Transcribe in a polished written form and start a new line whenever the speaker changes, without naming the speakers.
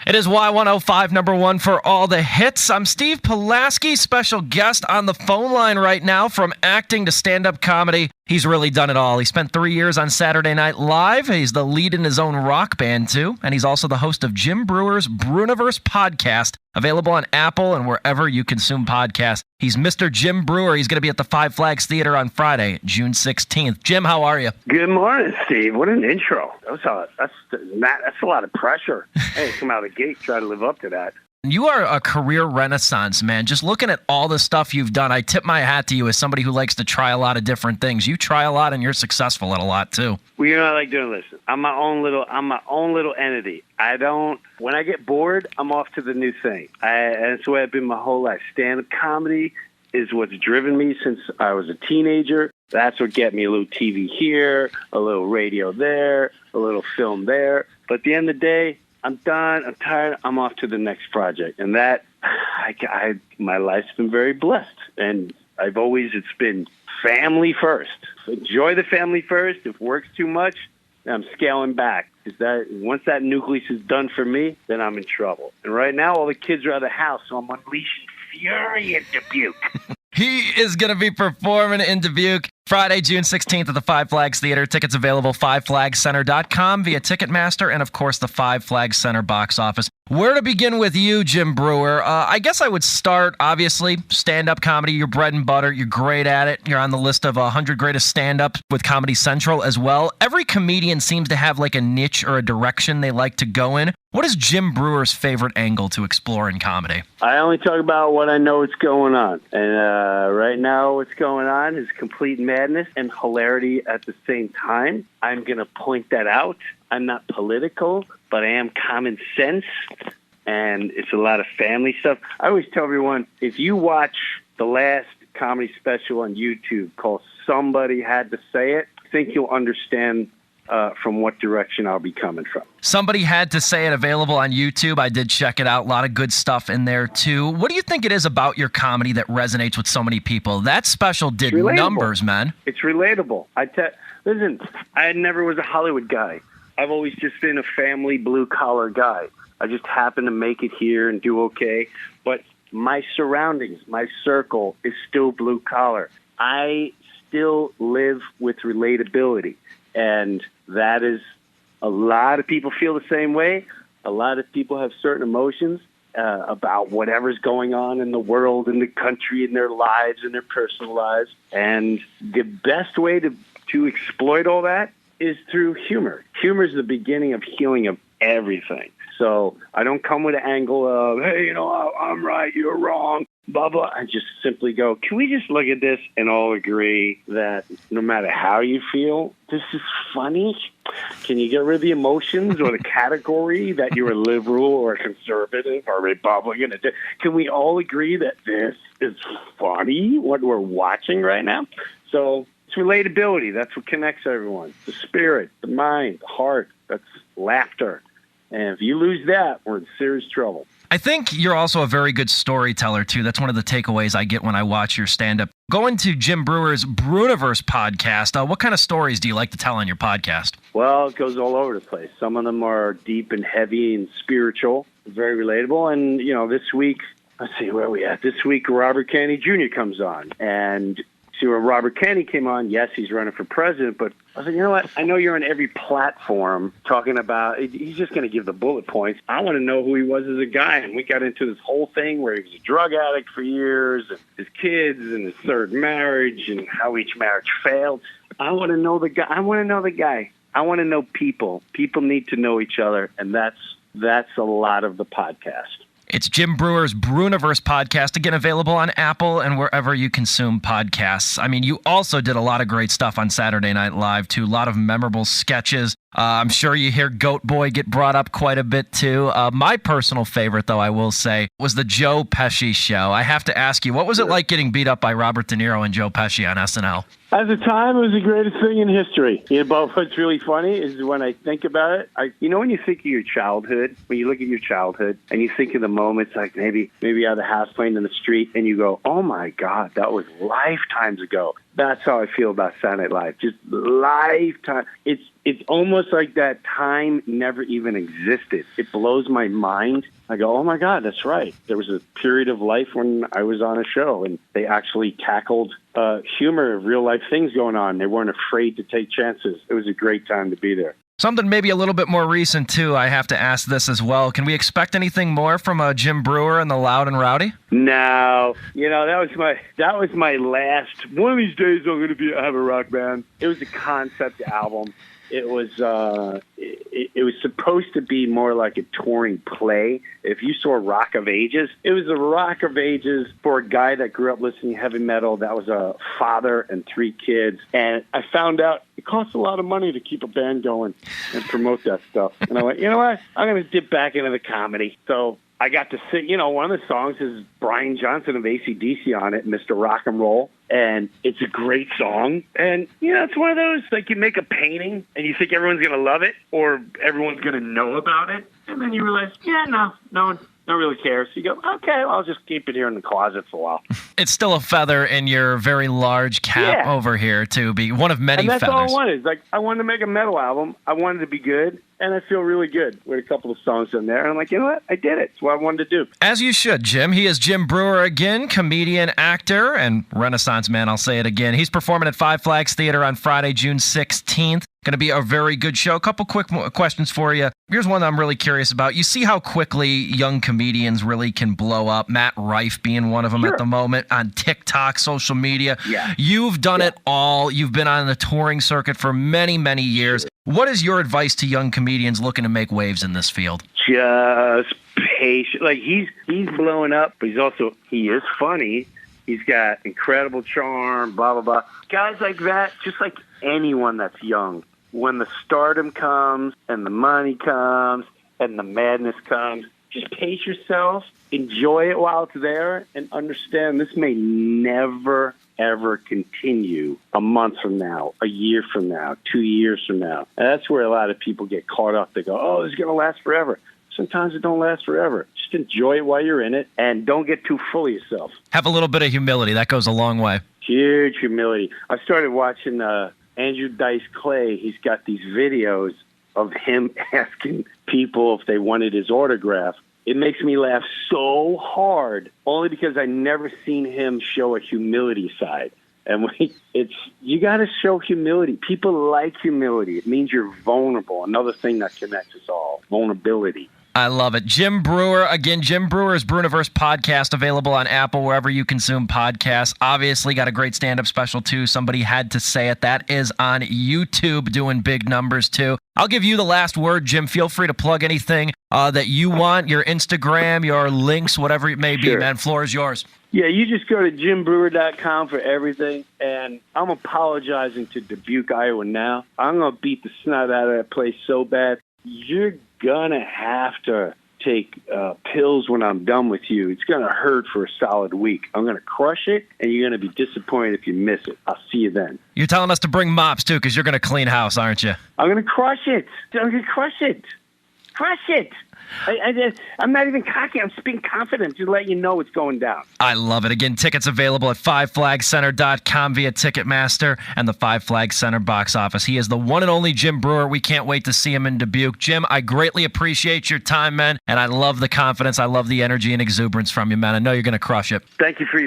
It is Y105, number one for all the hits. I'm Steve Pulaski, special guest on the phone line right now. From acting to stand-up comedy, he's really done it all. He spent 3 years on Saturday Night Live. He's the lead in his own rock band, too. And he's also the host of Jim Breuer's Breuniverse podcast, available on Apple and wherever you consume podcasts. He's Mr. Jim Breuer. He's going to be at the Five Flags Theater on Friday, June 16th. Jim, how are you?
Good morning, Steve. What an intro. That's a lot of pressure. Hey, come out of the gate, try to live up to that.
You are a career renaissance, man. Just looking at all the stuff you've done, I tip my hat to you as somebody who likes to try a lot of different things. You try a lot and you're successful at a lot too.
Well, you know what I like doing? Listen, I'm my own little entity. When I get bored, I'm off to the new thing. And that's the way I've been my whole life. Stand-up comedy is what's driven me since I was a teenager. That's what get me a little TV here, a little radio there, a little film there. But at the end of the day, I'm done. I'm tired. I'm off to the next project. And that, my life's been very blessed. And it's been family first. Enjoy the family first. If work's too much, I'm scaling back. Once that nucleus is done for me, then I'm in trouble. And right now, all the kids are out of the house, so I'm unleashing fury at Dubuque.
He is going to be performing in Dubuque Friday, June 16th at the Five Flags Theater. Tickets available fiveflagscenter.com via Ticketmaster and, of course, the Five Flags Center box office. Where to begin with you, Jim Breuer? I guess I would start, obviously, stand-up comedy, your bread and butter. You're great at it. You're on the list of 100 greatest stand-ups with Comedy Central as well. Every comedian seems to have like a niche or a direction they like to go in. What is Jim Breuer's favorite angle to explore in comedy?
I only talk about what I know is going on. And right now what's going on is complete madness and hilarity at the same time. I'm going to point that out. I'm not political, but I am common sense, and it's a lot of family stuff. I always tell everyone, if you watch the last comedy special on YouTube called Somebody Had to Say It, I think you'll understand from what direction I'll be coming from.
Somebody Had to Say It, available on YouTube. I did check it out. A lot of good stuff in there, too. What do you think it is about your comedy that resonates with so many people? That special did numbers, man.
It's relatable. Listen, I never was a Hollywood guy. I've always just been a family blue-collar guy. I just happen to make it here and do okay. But my surroundings, my circle is still blue-collar. I still live with relatability. And that is, a lot of people feel the same way. A lot of people have certain emotions about whatever's going on in the world, in the country, in their lives, in their personal lives. And the best way to exploit all that is through humor. Humor is the beginning of healing of everything. So I don't come with an angle of, hey, I'm right, you're wrong, blah, blah. I just simply go, can we just look at this and all agree that no matter how you feel, this is funny? Can you get rid of the emotions or the category that you're a liberal or a conservative or a Republican? Can we all agree that this is funny, what we're watching right now? So it's relatability. That's what connects everyone. The spirit, the mind, the heart. That's laughter. And if you lose that, we're in serious trouble.
I think you're also a very good storyteller, too. That's one of the takeaways I get when I watch your stand-up. Going to Jim Breuer's Breuniverse podcast, what kind of stories do you like to tell on your podcast?
Well, it goes all over the place. Some of them are deep and heavy and spiritual, very relatable. And, this week, let's see, where are we at? This week, Robert Kennedy Jr. comes on. And see, when Robert Kennedy came on, yes, he's running for president, but I said, you know what? I know you're on every platform talking about, he's just going to give the bullet points. I want to know who he was as a guy. And we got into this whole thing where he was a drug addict for years, and his kids, and his third marriage, and how each marriage failed. I want to know the guy. I want to know the guy. I want to know people. People need to know each other, and that's a lot of the podcast.
It's Jim Breuer's Breuniverse podcast, again, available on Apple and wherever you consume podcasts. I mean, you also did a lot of great stuff on Saturday Night Live, too. A lot of memorable sketches. I'm sure you hear Goat Boy get brought up quite a bit, too. My personal favorite, though, I will say, was the Joe Pesci show. I have to ask you, what was it like getting beat up by Robert De Niro and Joe Pesci on SNL?
At the time, it was the greatest thing in history. But what's really funny is when I think about it, when you think of your childhood, when you look at your childhood and you think of the moments like maybe out of the house playing in the street and you go, oh my God, that was lifetimes ago. That's how I feel about Saturday Night Live. Just lifetime. It's it's almost like that time never even existed. It blows my mind. I go, oh my God, that's right. There was a period of life when I was on a show and they actually tackled humor, real life things going on. They weren't afraid to take chances. It was a great time to be there.
Something maybe a little bit more recent, too. I have to ask this as well. Can we expect anything more from Jim Breuer and the Loud and Rowdy?
No. That was my last. One of these days I'm going to have a rock band. It was a concept album. It was it was supposed to be more like a touring play. If you saw Rock of Ages, it was a Rock of Ages for a guy that grew up listening to heavy metal. That was a father and 3 kids. And I found out it costs a lot of money to keep a band going and promote that stuff. And I went, you know what? I'm going to dip back into the comedy. So I got to sing, one of the songs is Brian Johnson of AC/DC on it, Mr. Rock and Roll. And it's a great song. And, it's one of those, like you make a painting and you think everyone's going to love it or everyone's going to know about it. And then you realize, no one really cares. So you go, okay, well, I'll just keep it here in the closet for a while.
It's still a feather in your very large cap over here to be one of many feathers.
And that's all I wanted. Like, I wanted to make a metal album. I wanted to be good. And I feel really good with a couple of songs in there. And I'm like, you know what? I did it. It's what I wanted to do.
As you should, Jim. He is Jim Breuer again, comedian, actor, and Renaissance man. I'll say it again. He's performing at Five Flags Theater on Friday, June 16th. Going to be a very good show. A couple quick questions for you. Here's one that I'm really curious about. You see how quickly young comedians really can blow up. Matt Rife being one of them at the moment on TikTok, social media.
Yeah.
You've done it all. You've been on the touring circuit for many, many years. What is your advice to young comedians looking to make waves in this field?
Just patient. Like he's blowing up, but he is funny. He's got incredible charm, blah, blah, blah. Guys like that, just like anyone that's young, when the stardom comes and the money comes and the madness comes, just pace yourself, enjoy it while it's there, and understand this may never, ever continue a month from now, a year from now, 2 years from now. And that's where a lot of people get caught up. They go, oh, this is going to last forever. Sometimes it don't last forever. Just enjoy it while you're in it, and don't get too full of yourself.
Have a little bit of humility. That goes a long way.
Huge humility. I started watching Andrew Dice Clay. He's got these videos of him asking people if they wanted his autograph. It makes me laugh so hard, only because I never seen him show a humility side. And you got to show humility. People like humility. It means you're vulnerable. Another thing that connects us all, vulnerability.
I love it. Jim Breuer. Again, Jim Brewer's Bruniverse podcast, available on Apple, wherever you consume podcasts. Obviously got a great stand-up special, too. Somebody had to say it. That is on YouTube, doing big numbers, too. I'll give you the last word, Jim. Feel free to plug anything that you want, your Instagram, your links, whatever it may be, man. Floor is yours.
Yeah, you just go to JimBreuer.com for everything. And I'm apologizing to Dubuque, Iowa now. I'm going to beat the snot out of that place so bad. You're going to have to take pills when I'm done with you. It's going to hurt for a solid week. I'm going to crush it, and you're going to be disappointed if you miss it. I'll see you then.
You're telling us to bring mops, too, because you're going to clean house, aren't you?
I'm going to crush it. I'm going to crush it. Crush it. I'm not even cocky. I'm being confident to let you know what's going down.
I love it. Again, tickets available at FiveFlagCenter.com via Ticketmaster and the Five Flag Center box office. He is the one and only Jim Breuer. We can't wait to see him in Dubuque. Jim, I greatly appreciate your time, man, and I love the confidence. I love the energy and exuberance from you, man. I know you're going to crush it.
Thank you for your